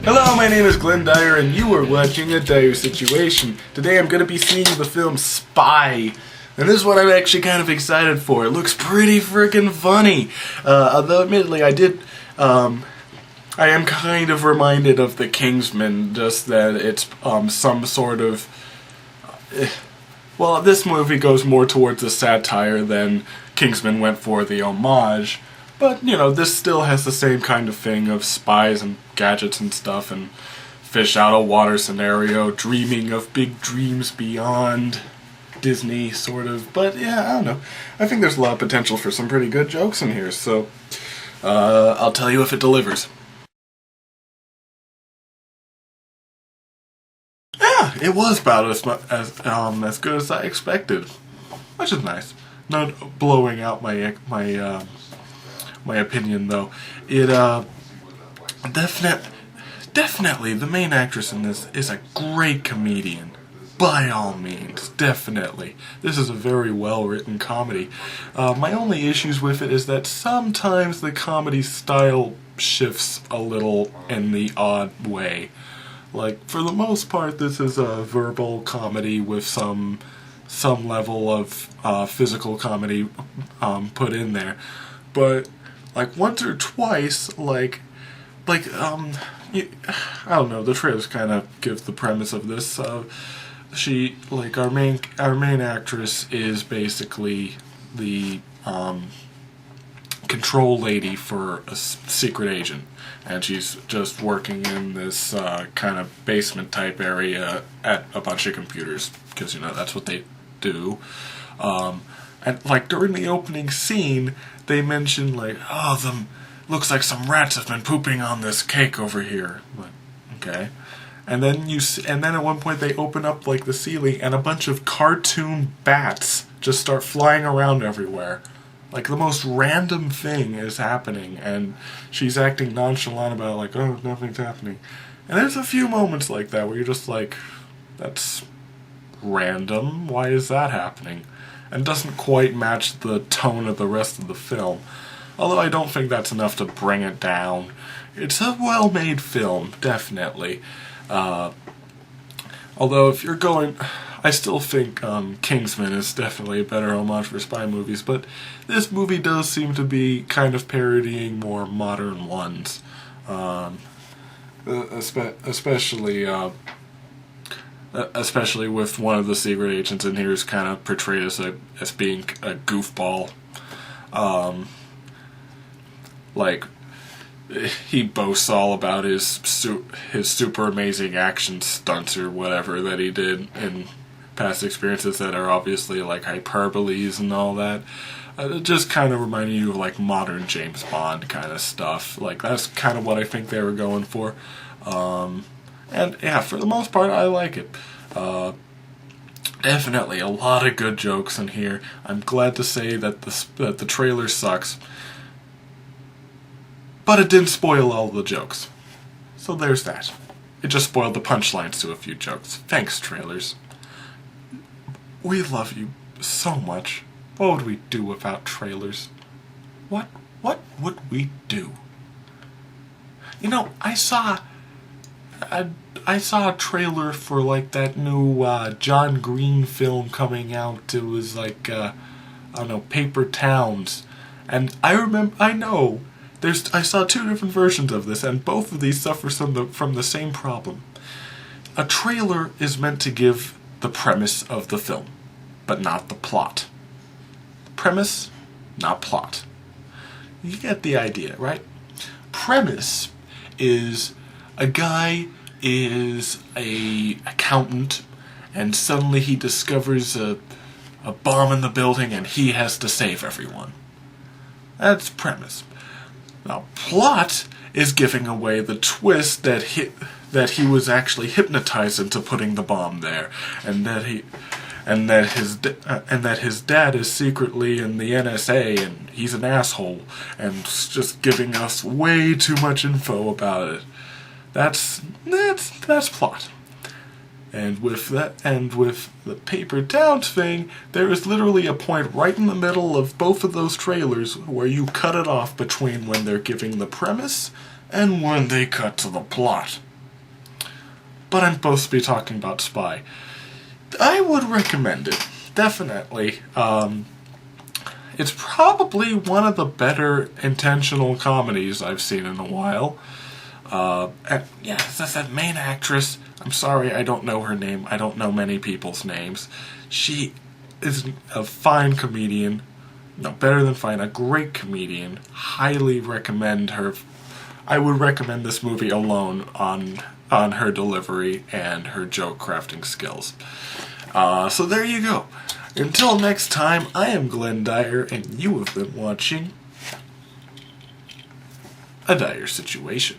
Hello, my name is Glenn Dyer, and you are watching a Dyer-Situation. Today I'm going to be seeing the film Spy, and this is what I'm actually kind of excited for. It looks pretty freaking funny. Although admittedly I am kind of reminded of The Kingsman, just that it's some sort of... well, this movie goes more towards a satire than Kingsman went for the homage. But, you know, this still has the same kind of thing of spies and gadgets and stuff, and fish out of water scenario, dreaming of big dreams beyond Disney, sort of. But, yeah, I don't know. I think there's a lot of potential for some pretty good jokes in here, so I'll tell you if it delivers. Yeah, it was about as good as I expected, which is nice. Not blowing out my opinion, though. It definitely the main actress in this is a great comedian. By all means, definitely. This is a very well-written comedy. My only issues with it is that sometimes the comedy style shifts a little in the odd way. Like, for the most part, this is a verbal comedy with some level of physical comedy put in there. But, like, once or twice, I don't know, the trailers kind of give the premise of this. She, like, our main actress is basically the control lady for a secret agent, and she's just working in this kind of basement type area at a bunch of computers, because, you know, that's what they do. And, like, during the opening scene, they mention, like, oh, looks like some rats have been pooping on this cake over here. Like, okay. And then at one point they open up, like, the ceiling, and a bunch of cartoon bats just start flying around everywhere. Like, the most random thing is happening, and she's acting nonchalant about it, like, oh, nothing's happening. And there's a few moments like that where you're just like, that's random, why is that happening? And doesn't quite match the tone of the rest of the film. Although I don't think that's enough to bring it down. It's a well-made film, definitely. Although if you're going... I still think Kingsman is definitely a better homage for spy movies, but this movie does seem to be kind of parodying more modern ones. Especially with one of the secret agents in here is kind of portrayed as being a goofball. Like, he boasts all about his super amazing action stunts or whatever that he did in past experiences that are obviously like hyperboles and all that. Just kind of reminding you of like modern James Bond kind of stuff. Like, that's kind of what I think they were going for. And yeah, for the most part, I like it. Definitely a lot of good jokes in here. I'm glad to say that the trailer sucks, but it didn't spoil all the jokes. So there's that. It just spoiled the punchlines to a few jokes. Thanks, trailers. We love you so much. What would we do without trailers? What would we do? You know, I saw a trailer for, like, that new John Green film coming out. It was like, I don't know, Paper Towns. And I saw two different versions of this, and both of these suffer from the same problem. A trailer is meant to give the premise of the film, but not the plot. Premise, not plot. You get the idea, right? Premise is a guy is a accountant, and suddenly he discovers a bomb in the building and he has to save everyone. That's premise. Now, plot is giving away the twist that he was actually hypnotized into putting the bomb there, and that his dad is secretly in the NSA and he's an asshole and just giving us way too much info about it. That's plot. And with the Paper Towns thing, there is literally a point right in the middle of both of those trailers where you cut it off between when they're giving the premise and when they cut to the plot. but I'm supposed to be talking about Spy. I would recommend it, definitely. It's probably one of the better intentional comedies I've seen in a while. And yeah, that's that main actress. I'm sorry, I don't know her name. I don't know many people's names. She is a fine comedian. No, better than fine, a great comedian. Highly recommend her. I would recommend this movie alone on her delivery and her joke crafting skills. So there you go. Until next time, I am Glenn Dyer, and you have been watching A Dyer Situation.